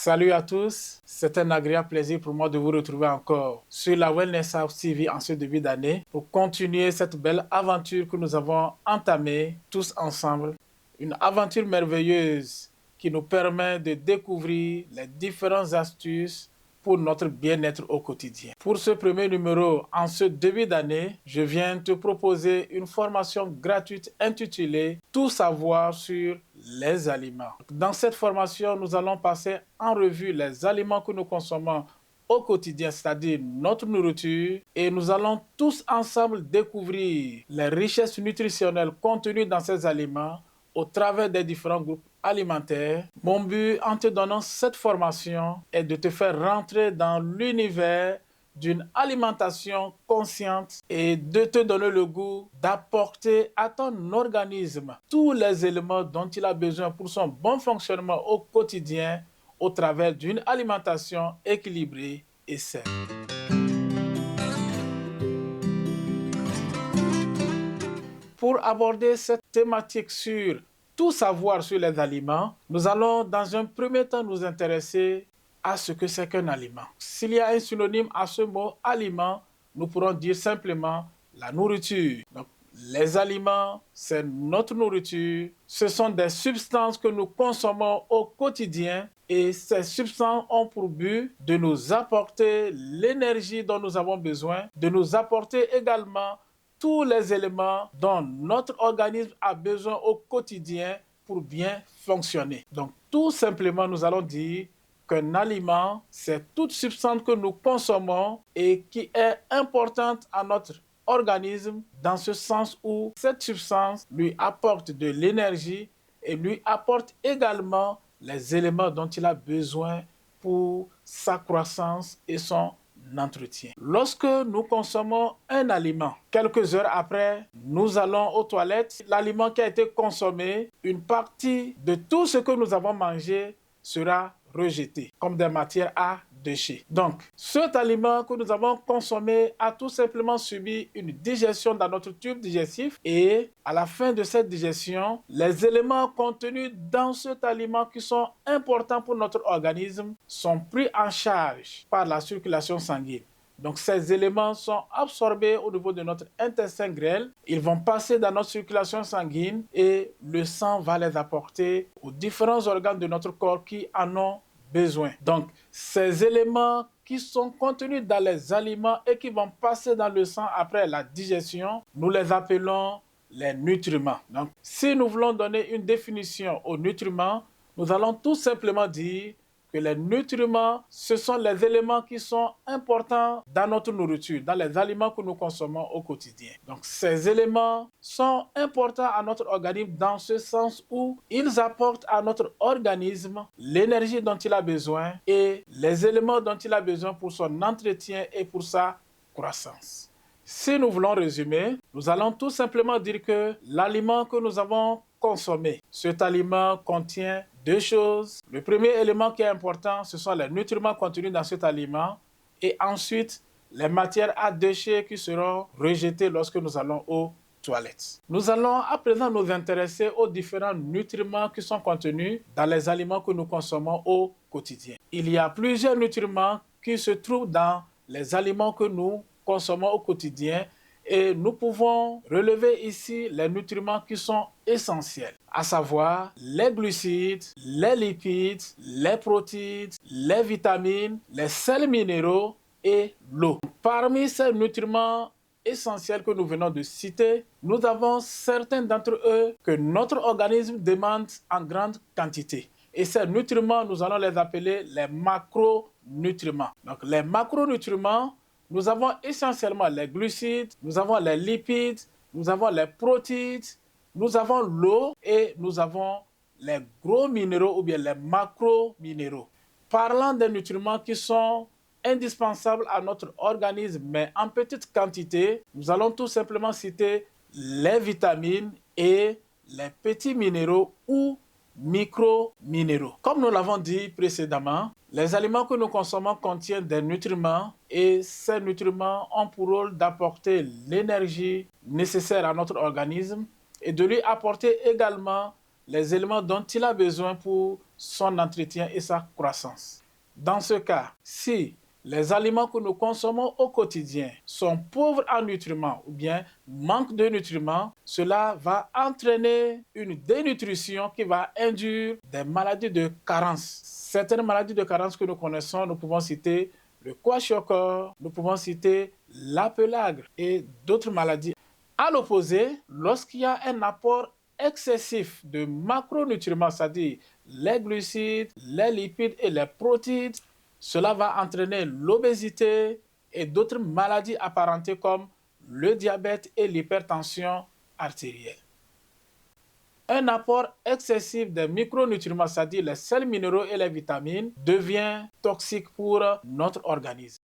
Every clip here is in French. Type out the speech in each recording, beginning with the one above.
Salut à tous, c'est un agréable plaisir pour moi de vous retrouver encore sur la Wellness House TV en ce début d'année pour continuer cette belle aventure que nous avons entamée tous ensemble. Une aventure merveilleuse qui nous permet de découvrir les différentes astuces pour notre bien-être au quotidien. Pour ce premier numéro, en ce début d'année, je viens te proposer une formation gratuite intitulée « Tout savoir sur les aliments ». Dans cette formation, nous allons passer en revue les aliments que nous consommons au quotidien, c'est-à-dire notre nourriture, et nous allons tous ensemble découvrir les richesses nutritionnelles contenues dans ces aliments au travers des différents groupes alimentaires. Mon but en te donnant cette formation est de te faire rentrer dans l'univers d'une alimentation consciente et de te donner le goût d'apporter à ton organisme tous les éléments dont il a besoin pour son bon fonctionnement au quotidien au travers d'une alimentation équilibrée et saine. Pour aborder cette thématique sur tout savoir sur les aliments, nous allons dans un premier temps nous intéresser à ce que c'est qu'un aliment. S'il y a un synonyme à ce mot aliment, nous pourrons dire simplement la nourriture. Donc, les aliments, c'est notre nourriture. Ce sont des substances que nous consommons au quotidien et ces substances ont pour but de nous apporter l'énergie dont nous avons besoin, de nous apporter également tous les éléments dont notre organisme a besoin au quotidien pour bien fonctionner. Donc, tout simplement, nous allons dire qu'un aliment, c'est toute substance que nous consommons et qui est importante à notre organisme dans ce sens où cette substance lui apporte de l'énergie et lui apporte également les éléments dont il a besoin pour sa croissance et son entretien. Lorsque nous consommons un aliment, quelques heures après, nous allons aux toilettes. L'aliment qui a été consommé, une partie de tout ce que nous avons mangé sera rejeté comme des matières à déchets. Donc, cet aliment que nous avons consommé a tout simplement subi une digestion dans notre tube digestif et à la fin de cette digestion, les éléments contenus dans cet aliment qui sont importants pour notre organisme sont pris en charge par la circulation sanguine. Donc, ces éléments sont absorbés au niveau de notre intestin grêle. Ils vont passer dans notre circulation sanguine et le sang va les apporter aux différents organes de notre corps qui en ont besoin. Donc, ces éléments qui sont contenus dans les aliments et qui vont passer dans le sang après la digestion, nous les appelons les nutriments. Donc, si nous voulons donner une définition aux nutriments, nous allons tout simplement dire que les nutriments, ce sont les éléments qui sont importants dans notre nourriture, dans les aliments que nous consommons au quotidien. Donc, ces éléments sont importants à notre organisme dans ce sens où ils apportent à notre organisme l'énergie dont il a besoin et les éléments dont il a besoin pour son entretien et pour sa croissance. Si nous voulons résumer, nous allons tout simplement dire que l'aliment que nous avons consommé, cet aliment contient deux choses. Le premier élément qui est important, ce sont les nutriments contenus dans cet aliment et ensuite les matières à déchets qui seront rejetées lorsque nous allons aux toilettes. Nous allons à présent nous intéresser aux différents nutriments qui sont contenus dans les aliments que nous consommons au quotidien. Il y a plusieurs nutriments qui se trouvent dans les aliments que nous consommons au quotidien et nous pouvons relever ici les nutriments qui sont essentiels, à savoir les glucides, les lipides, les protéines, les vitamines, les sels minéraux et l'eau. Parmi ces nutriments essentiels que nous venons de citer, nous avons certains d'entre eux que notre organisme demande en grande quantité. Et ces nutriments, nous allons les appeler les macronutriments. Donc les macronutriments, nous avons essentiellement les glucides, nous avons les lipides, nous avons les protéines, nous avons l'eau et nous avons les gros minéraux ou bien les macrominéraux. Parlant des nutriments qui sont indispensables à notre organisme, mais en petite quantité, nous allons tout simplement citer les vitamines et les petits minéraux ou micro-minéraux. Comme nous l'avons dit précédemment, les aliments que nous consommons contiennent des nutriments et ces nutriments ont pour rôle d'apporter l'énergie nécessaire à notre organisme et de lui apporter également les éléments dont il a besoin pour son entretien et sa croissance. Dans ce cas, si les aliments que nous consommons au quotidien sont pauvres en nutriments ou bien manquent de nutriments, cela va entraîner une dénutrition qui va induire des maladies de carence. Certaines maladies de carence que nous connaissons, nous pouvons citer le kwashiorkor, nous pouvons citer la pelagre et d'autres maladies. À l'opposé, lorsqu'il y a un apport excessif de macronutriments, c'est-à-dire les glucides, les lipides et les protéines, cela va entraîner l'obésité et d'autres maladies apparentées comme le diabète et l'hypertension artérielle. Un apport excessif de micronutriments, c'est-à-dire les sels minéraux et les vitamines, devient toxique pour notre organisme.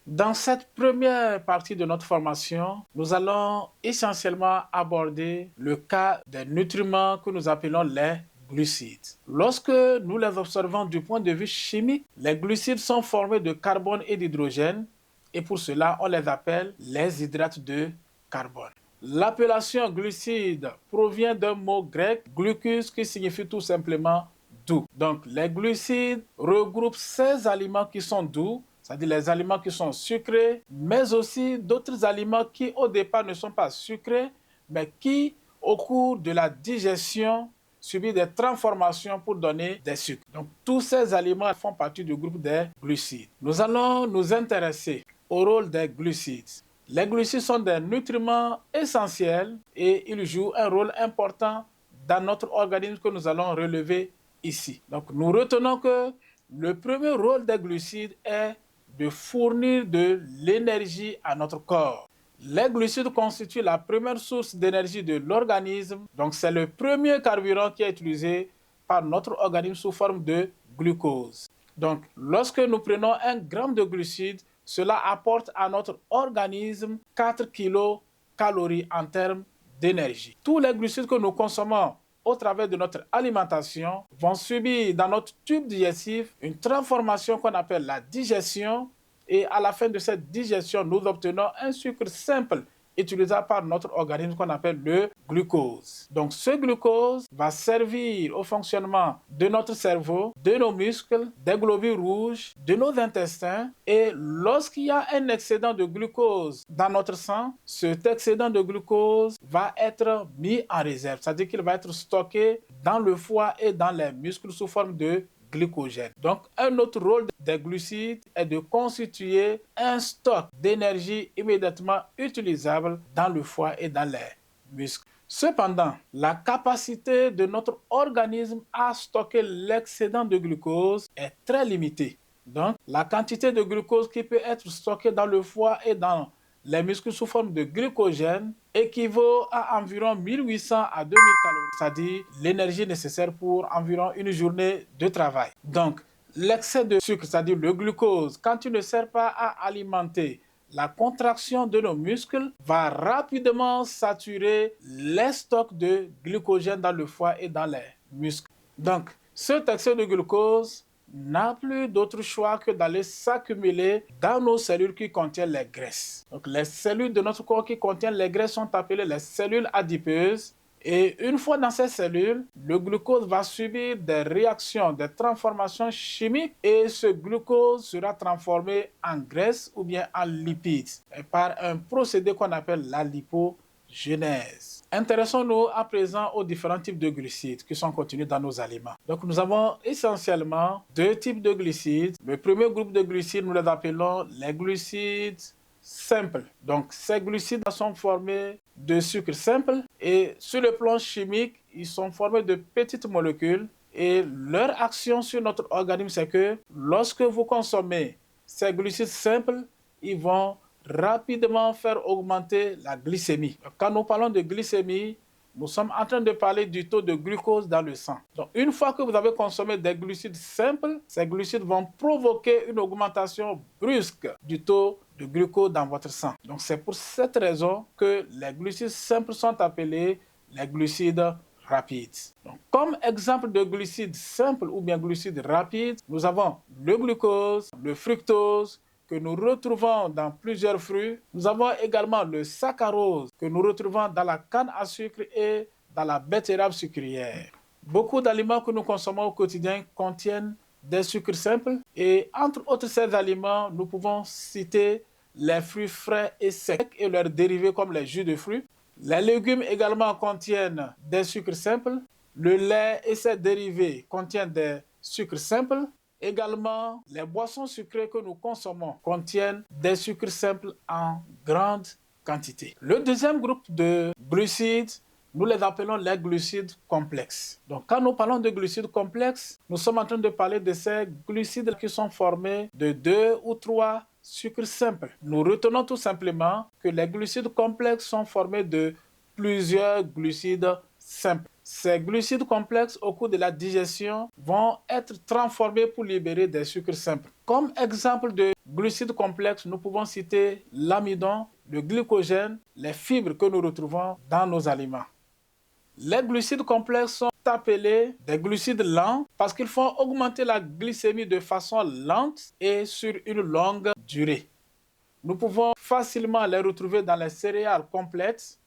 Dans cette première partie de notre formation, nous allons essentiellement aborder le cas des nutriments que nous appelons les glucides. Lorsque nous les observons du point de vue chimique, les glucides sont formés de carbone et d'hydrogène et pour cela, on les appelle les hydrates de carbone. L'appellation glucides provient d'un mot grec, glucus, qui signifie tout simplement doux. Donc, les glucides regroupent ces aliments qui sont doux, c'est-à-dire les aliments qui sont sucrés, mais aussi d'autres aliments qui au départ ne sont pas sucrés, mais qui, au cours de la digestion, subissent des transformations pour donner des sucres. Donc tous ces aliments font partie du groupe des glucides. Nous allons nous intéresser au rôle des glucides. Les glucides sont des nutriments essentiels et ils jouent un rôle important dans notre organisme que nous allons relever ici. Donc nous retenons que le premier rôle des glucides est de fournir de l'énergie à notre corps. Les glucides constituent la première source d'énergie de l'organisme, donc c'est le premier carburant qui est utilisé par notre organisme sous forme de glucose. Donc lorsque nous prenons 1 gramme de glucides, cela apporte à notre organisme 4 kilocalories en termes d'énergie. Tous les glucides que nous consommons au travers de notre alimentation, vont subir dans notre tube digestif une transformation qu'on appelle la digestion. Et à la fin de cette digestion, nous obtenons un sucre simple utilisé par notre organisme qu'on appelle le glucose. Donc ce glucose va servir au fonctionnement de notre cerveau, de nos muscles, des globules rouges, de nos intestins. Et lorsqu'il y a un excédent de glucose dans notre sang, cet excédent de glucose va être mis en réserve, c'est-à-dire qu'il va être stocké dans le foie et dans les muscles sous forme de glycogène. Donc, un autre rôle des glucides est de constituer un stock d'énergie immédiatement utilisable dans le foie et dans les muscles. Cependant, la capacité de notre organisme à stocker l'excédent de glucose est très limitée. Donc, la quantité de glucose qui peut être stockée dans le foie et dans les muscles sous forme de glycogène équivaut à environ 1800 à 2000 calories, c'est-à-dire l'énergie nécessaire pour environ une journée de travail. Donc, l'excès de sucre, c'est-à-dire le glucose, quand il ne sert pas à alimenter la contraction de nos muscles, va rapidement saturer les stocks de glycogène dans le foie et dans les muscles. Donc, cet excès de glucose n'a plus d'autre choix que d'aller s'accumuler dans nos cellules qui contiennent les graisses. Donc les cellules de notre corps qui contiennent les graisses sont appelées les cellules adipeuses. Et une fois dans ces cellules, le glucose va subir des réactions, des transformations chimiques et ce glucose sera transformé en graisse ou bien en lipides par un procédé qu'on appelle la lipogenèse. Intéressons-nous à présent aux différents types de glucides qui sont contenus dans nos aliments. Donc nous avons essentiellement 2 types de glucides. Le premier groupe de glucides, nous les appelons les glucides simples. Donc ces glucides sont formés de sucre simple et sur le plan chimique, ils sont formés de petites molécules et leur action sur notre organisme, c'est que lorsque vous consommez ces glucides simples, ils vont rapidement faire augmenter la glycémie. Quand nous parlons de glycémie, nous sommes en train de parler du taux de glucose dans le sang. Donc, une fois que vous avez consommé des glucides simples, ces glucides vont provoquer une augmentation brusque du taux de glucose dans votre sang. Donc, c'est pour cette raison que les glucides simples sont appelés les glucides rapides. Donc, comme exemple de glucides simples ou bien glucides rapides, nous avons le glucose, le fructose, que nous retrouvons dans plusieurs fruits. Nous avons également le saccharose que nous retrouvons dans la canne à sucre et dans la betterave sucrière. Beaucoup d'aliments que nous consommons au quotidien contiennent des sucres simples et entre autres ces aliments, nous pouvons citer les fruits frais et secs et leurs dérivés comme les jus de fruits. Les légumes également contiennent des sucres simples. Le lait et ses dérivés contiennent des sucres simples. Également, les boissons sucrées que nous consommons contiennent des sucres simples en grande quantité. Le deuxième groupe de glucides, nous les appelons les glucides complexes. Donc, quand nous parlons de glucides complexes, nous sommes en train de parler de ces glucides qui sont formés de 2 ou 3 sucres simples. Nous retenons tout simplement que les glucides complexes sont formés de plusieurs glucides simples. Ces glucides complexes, au cours de la digestion, vont être transformés pour libérer des sucres simples. Comme exemple de glucides complexes, nous pouvons citer l'amidon, le glycogène, les fibres que nous retrouvons dans nos aliments. Les glucides complexes sont appelés des glucides lents parce qu'ils font augmenter la glycémie de façon lente et sur une longue durée. Nous pouvons facilement les retrouver dans les céréales complètes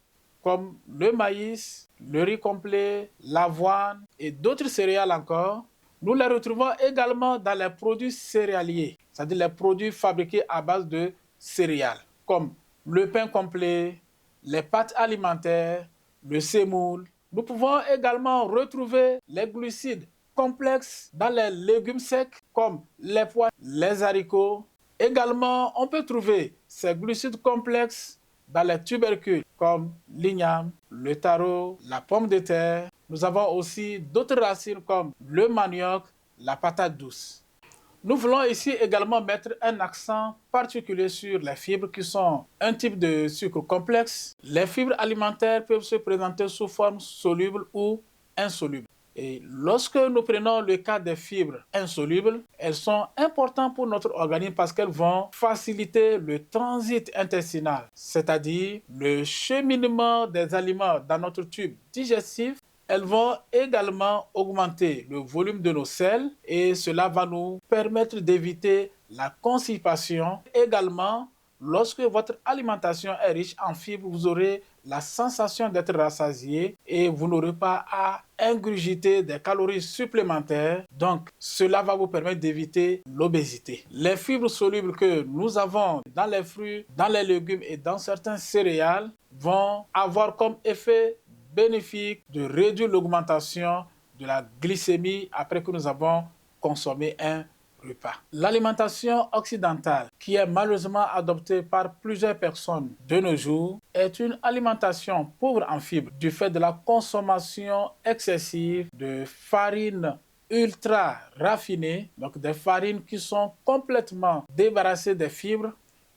comme le maïs, le riz complet, l'avoine et d'autres céréales encore. Nous les retrouvons également dans les produits céréaliers, c'est-à-dire les produits fabriqués à base de céréales, comme le pain complet, les pâtes alimentaires, le sémoule. Nous pouvons également retrouver les glucides complexes dans les légumes secs, comme les pois, les haricots. Également, on peut trouver ces glucides complexes dans les tubercules comme l'igname, le taro, la pomme de terre. Nous avons aussi d'autres racines comme le manioc, la patate douce. Nous voulons ici également mettre un accent particulier sur les fibres qui sont un type de sucre complexe. Les fibres alimentaires peuvent se présenter sous forme soluble ou insoluble. Et lorsque nous prenons le cas des fibres insolubles, elles sont importantes pour notre organisme parce qu'elles vont faciliter le transit intestinal, c'est-à-dire le cheminement des aliments dans notre tube digestif. Elles vont également augmenter le volume de nos selles et cela va nous permettre d'éviter la constipation. Également, lorsque votre alimentation est riche en fibres, vous aurez la sensation d'être rassasié et vous n'aurez pas à ingurgiter des calories supplémentaires. Donc, cela va vous permettre d'éviter l'obésité. Les fibres solubles que nous avons dans les fruits, dans les légumes et dans certains céréales vont avoir comme effet bénéfique de réduire l'augmentation de la glycémie après que nous avons consommé un repas. L'alimentation occidentale, qui est malheureusement adoptée par plusieurs personnes de nos jours, est une alimentation pauvre en fibres du fait de la consommation excessive de farines ultra raffinées, donc des farines qui sont complètement débarrassées des fibres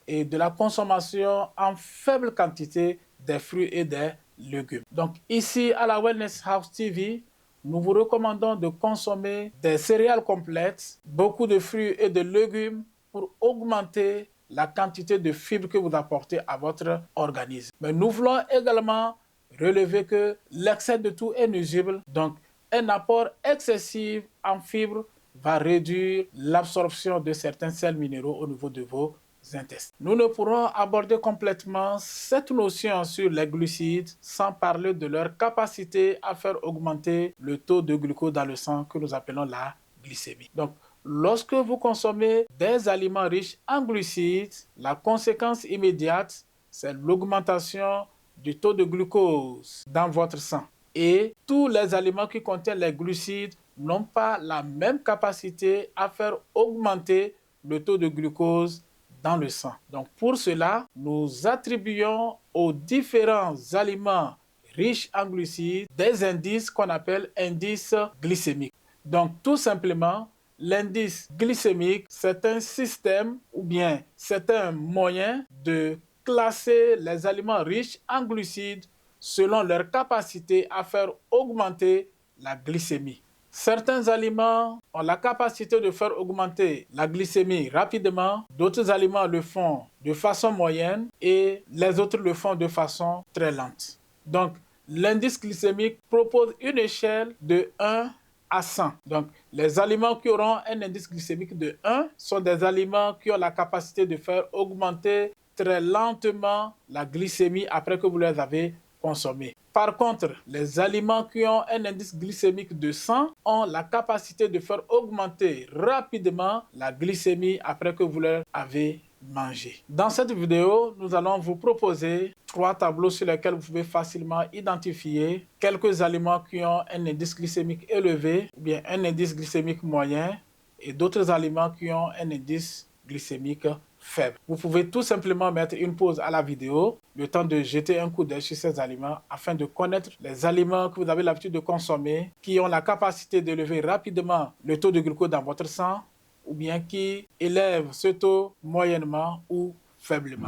et de la consommation en faible quantité des fruits et des légumes. Donc ici à la Wellness House TV, nous vous recommandons de consommer des céréales complètes, beaucoup de fruits et de légumes pour augmenter la quantité de fibres que vous apportez à votre organisme. Mais nous voulons également relever que l'excès de tout est nuisible. Donc un apport excessif en fibres va réduire l'absorption de certains sels minéraux au niveau de vos intestins. Nous ne pourrons aborder complètement cette notion sur les glucides sans parler de leur capacité à faire augmenter le taux de glucose dans le sang que nous appelons la glycémie. Donc, lorsque vous consommez des aliments riches en glucides, la conséquence immédiate, c'est l'augmentation du taux de glucose dans votre sang. Et tous les aliments qui contiennent les glucides n'ont pas la même capacité à faire augmenter le taux de glucose dans le sang. Donc pour cela, nous attribuons aux différents aliments riches en glucides des indices qu'on appelle indices glycémiques. Donc tout simplement, l'indice glycémique, c'est un système ou bien c'est un moyen de classer les aliments riches en glucides selon leur capacité à faire augmenter la glycémie. Certains aliments ont la capacité de faire augmenter la glycémie rapidement, d'autres aliments le font de façon moyenne et les autres le font de façon très lente. Donc, l'indice glycémique propose une échelle de 1 à 100. Donc, les aliments qui auront un indice glycémique de 1 sont des aliments qui ont la capacité de faire augmenter très lentement la glycémie après que vous les avez consommés. Par contre, les aliments qui ont un indice glycémique de 100 ont la capacité de faire augmenter rapidement la glycémie après que vous les avez mangés. Dans cette vidéo, nous allons vous proposer 3 tableaux sur lesquels vous pouvez facilement identifier quelques aliments qui ont un indice glycémique élevé ou bien un indice glycémique moyen et d'autres aliments qui ont un indice glycémique faible. Vous pouvez tout simplement mettre une pause à la vidéo, le temps de jeter un coup d'œil sur ces aliments afin de connaître les aliments que vous avez l'habitude de consommer qui ont la capacité d'élever rapidement le taux de glucose dans votre sang ou bien qui élèvent ce taux moyennement ou faiblement.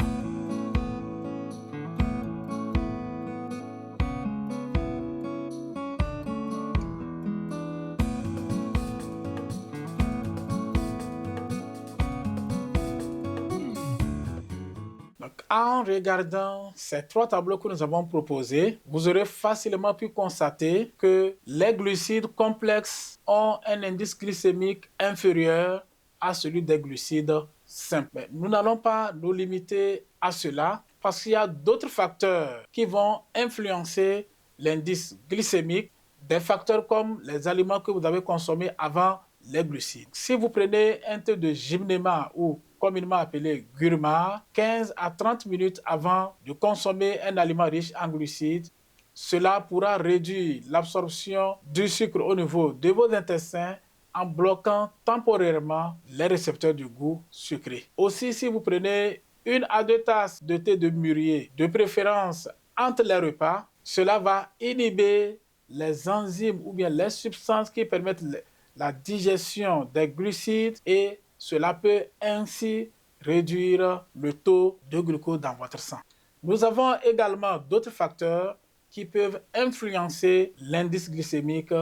Donc, en regardant ces 3 tableaux que nous avons proposés, vous aurez facilement pu constater que les glucides complexes ont un indice glycémique inférieur à celui des glucides simples. Mais nous n'allons pas nous limiter à cela parce qu'il y a d'autres facteurs qui vont influencer l'indice glycémique, des facteurs comme les aliments que vous avez consommés avant les glucides. Si vous prenez un thé de gymnéma ou communément appelé gurmar, 15 à 30 minutes avant de consommer un aliment riche en glucides, cela pourra réduire l'absorption du sucre au niveau de vos intestins en bloquant temporairement les récepteurs du goût sucré. Aussi, si vous prenez 1 à 2 tasses de thé de mûrier, de préférence entre les repas, cela va inhiber les enzymes ou bien les substances qui permettent la digestion des glucides et cela peut ainsi réduire le taux de glucose dans votre sang. Nous avons également d'autres facteurs qui peuvent influencer l'indice glycémique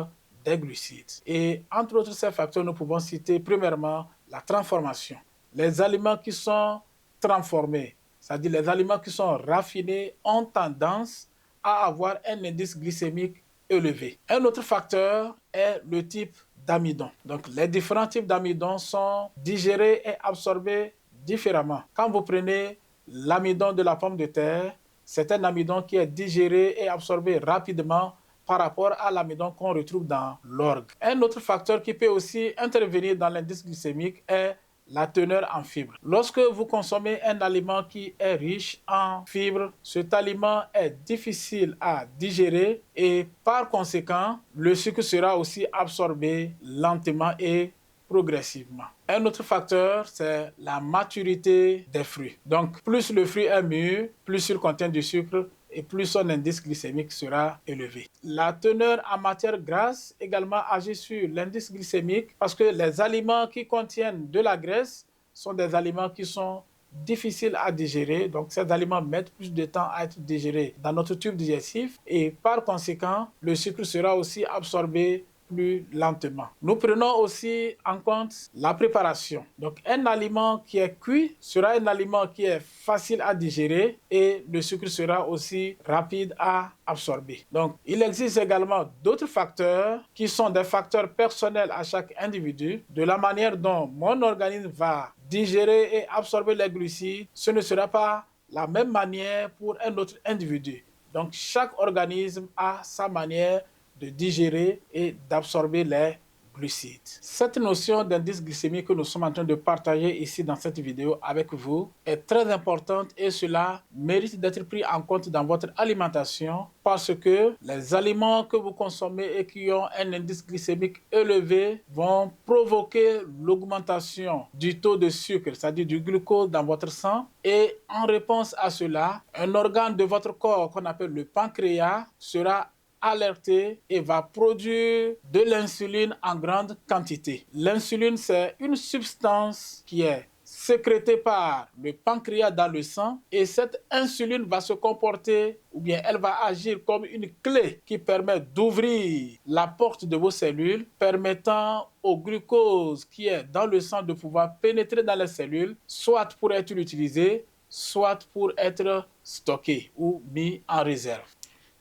des glucides. Et entre autres ces facteurs, nous pouvons citer premièrement la transformation. Les aliments qui sont transformés, c'est-à-dire les aliments qui sont raffinés, ont tendance à avoir un indice glycémique élevé. Un autre facteur est le type d'amidon. Donc, les différents types d'amidon sont digérés et absorbés différemment. Quand vous prenez l'amidon de la pomme de terre, c'est un amidon qui est digéré et absorbé rapidement par rapport à l'amidon qu'on retrouve dans l'orge. Un autre facteur qui peut aussi intervenir dans l'indice glycémique est la teneur en fibres. Lorsque vous consommez un aliment qui est riche en fibres, cet aliment est difficile à digérer et par conséquent, le sucre sera aussi absorbé lentement et progressivement. Un autre facteur, c'est la maturité des fruits. Donc, plus le fruit est mûr, plus il contient du sucre et plus son indice glycémique sera élevé. La teneur en matière grasse également agit sur l'indice glycémique parce que les aliments qui contiennent de la graisse sont des aliments qui sont difficiles à digérer. Donc, ces aliments mettent plus de temps à être digérés dans notre tube digestif et par conséquent, le sucre sera aussi absorbé plus lentement. Nous prenons aussi en compte la préparation. Donc, un aliment qui est cuit sera un aliment qui est facile à digérer et le sucre sera aussi rapide à absorber. Donc, il existe également d'autres facteurs qui sont des facteurs personnels à chaque individu. De la manière dont mon organisme va digérer et absorber les glucides, ce ne sera pas la même manière pour un autre individu. Donc, chaque organisme a sa manière de digérer et d'absorber les glucides. Cette notion d'indice glycémique que nous sommes en train de partager ici dans cette vidéo avec vous est très importante et cela mérite d'être pris en compte dans votre alimentation parce que les aliments que vous consommez et qui ont un indice glycémique élevé vont provoquer l'augmentation du taux de sucre, c'est-à-dire du glucose dans votre sang et en réponse à cela, un organe de votre corps qu'on appelle le pancréas sera alerté et va produire de l'insuline en grande quantité. L'insuline, c'est une substance qui est sécrétée par le pancréas dans le sang et cette insuline va se comporter ou bien elle va agir comme une clé qui permet d'ouvrir la porte de vos cellules permettant au glucose qui est dans le sang de pouvoir pénétrer dans les cellules soit pour être utilisé, soit pour être stocké ou mis en réserve.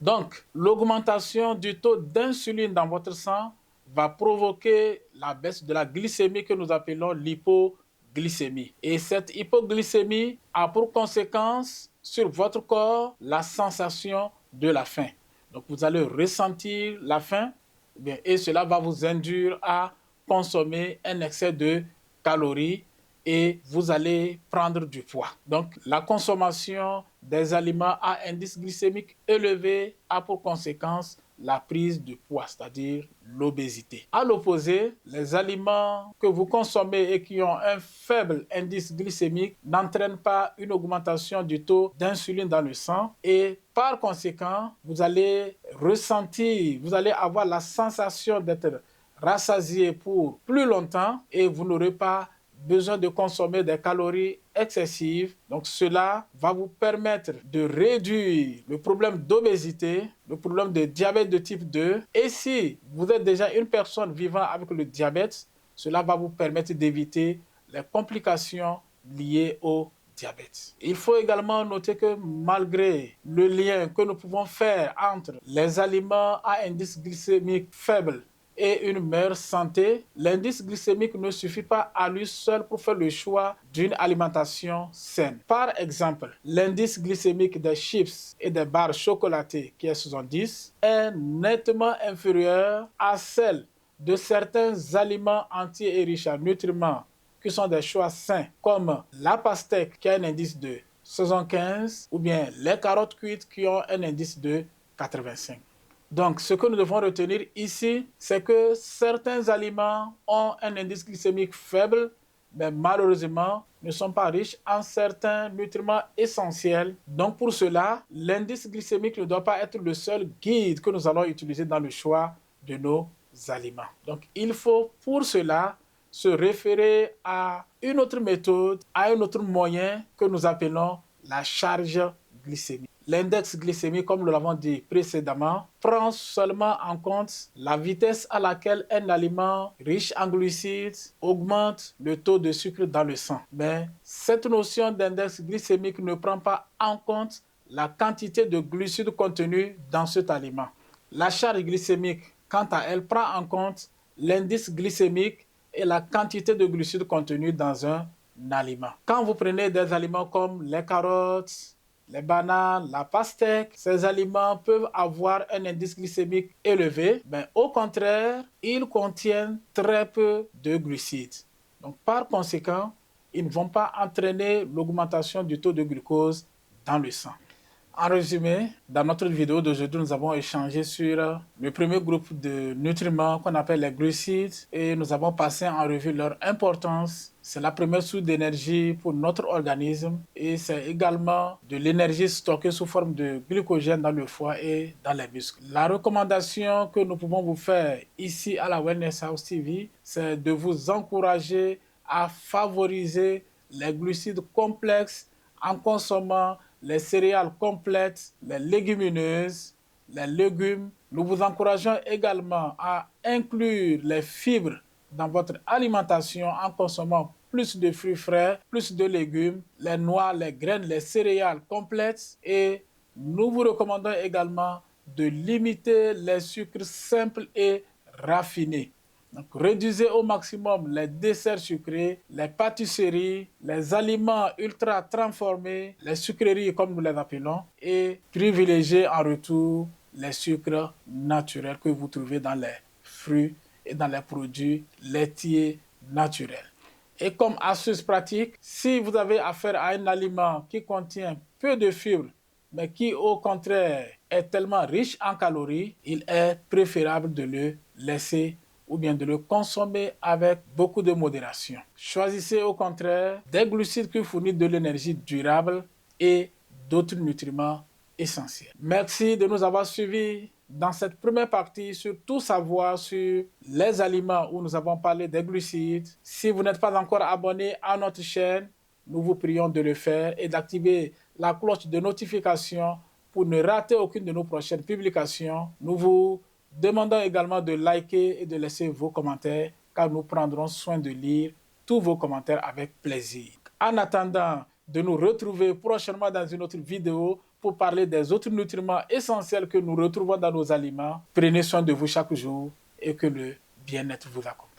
Donc, l'augmentation du taux d'insuline dans votre sang va provoquer la baisse de la glycémie que nous appelons l'hypoglycémie. Et cette hypoglycémie a pour conséquence sur votre corps la sensation de la faim. Donc vous allez ressentir la faim et cela va vous induire à consommer un excès de calories et vous allez prendre du poids. Donc, la consommation des aliments à indice glycémique élevé a pour conséquence la prise de poids, c'est-à-dire l'obésité. À l'opposé, les aliments que vous consommez et qui ont un faible indice glycémique n'entraînent pas une augmentation du taux d'insuline dans le sang et par conséquent, vous allez ressentir, vous allez avoir la sensation d'être rassasié pour plus longtemps et vous n'aurez pas besoin de consommer des calories excessives. Donc cela va vous permettre de réduire le problème d'obésité, le problème de diabète de type 2. Et si vous êtes déjà une personne vivant avec le diabète, cela va vous permettre d'éviter les complications liées au diabète. Il faut également noter que malgré le lien que nous pouvons faire entre les aliments à indice glycémique faible et une meilleure santé, l'indice glycémique ne suffit pas à lui seul pour faire le choix d'une alimentation saine. Par exemple, l'indice glycémique des chips et des barres chocolatées, qui est 70, est nettement inférieur à celle de certains aliments entiers et riches en nutriments qui sont des choix sains, comme la pastèque qui a un indice de 75 ou bien les carottes cuites qui ont un indice de 85. Donc, ce que nous devons retenir ici, c'est que certains aliments ont un indice glycémique faible, mais malheureusement, ne sont pas riches en certains nutriments essentiels. Donc, pour cela, l'indice glycémique ne doit pas être le seul guide que nous allons utiliser dans le choix de nos aliments. Donc, il faut pour cela se référer à une autre méthode, à un autre moyen que nous appelons la charge glycémique. L'index glycémique, comme nous l'avons dit précédemment, prend seulement en compte la vitesse à laquelle un aliment riche en glucides augmente le taux de sucre dans le sang. Mais cette notion d'index glycémique ne prend pas en compte la quantité de glucides contenus dans cet aliment. La charge glycémique, quant à elle, prend en compte l'indice glycémique et la quantité de glucides contenus dans un aliment. Quand vous prenez des aliments comme les carottes, les bananes, la pastèque, ces aliments peuvent avoir un indice glycémique élevé, mais au contraire, ils contiennent très peu de glucides. Donc, par conséquent, ils ne vont pas entraîner l'augmentation du taux de glucose dans le sang. En résumé, dans notre vidéo d'aujourd'hui, nous avons échangé sur le premier groupe de nutriments qu'on appelle les glucides et nous avons passé en revue leur importance. C'est la première source d'énergie pour notre organisme et c'est également de l'énergie stockée sous forme de glycogène dans le foie et dans les muscles. La recommandation que nous pouvons vous faire ici à la Wellness House TV, c'est de vous encourager à favoriser les glucides complexes en consommant les céréales complètes, les légumineuses, les légumes. Nous vous encourageons également à inclure les fibres dans votre alimentation en consommant plus de fruits frais, plus de légumes, les noix, les graines, les céréales complètes. Et nous vous recommandons également de limiter les sucres simples et raffinés. Donc, réduisez au maximum les desserts sucrés, les pâtisseries, les aliments ultra transformés, les sucreries comme nous les appelons, et privilégiez en retour les sucres naturels que vous trouvez dans les fruits et dans les produits laitiers naturels. Et comme astuce pratique, si vous avez affaire à un aliment qui contient peu de fibres, mais qui au contraire est tellement riche en calories, il est préférable de le laisser ou bien de le consommer avec beaucoup de modération. Choisissez au contraire des glucides qui fournissent de l'énergie durable et d'autres nutriments essentiels. Merci de nous avoir suivis dans cette première partie sur tout savoir sur les aliments où nous avons parlé des glucides. Si vous n'êtes pas encore abonné à notre chaîne, nous vous prions de le faire et d'activer la cloche de notification pour ne rater aucune de nos prochaines publications. Nous vous demandons également de liker et de laisser vos commentaires car nous prendrons soin de lire tous vos commentaires avec plaisir. En attendant de nous retrouver prochainement dans une autre vidéo pour parler des autres nutriments essentiels que nous retrouvons dans nos aliments, prenez soin de vous chaque jour et que le bien-être vous accompagne.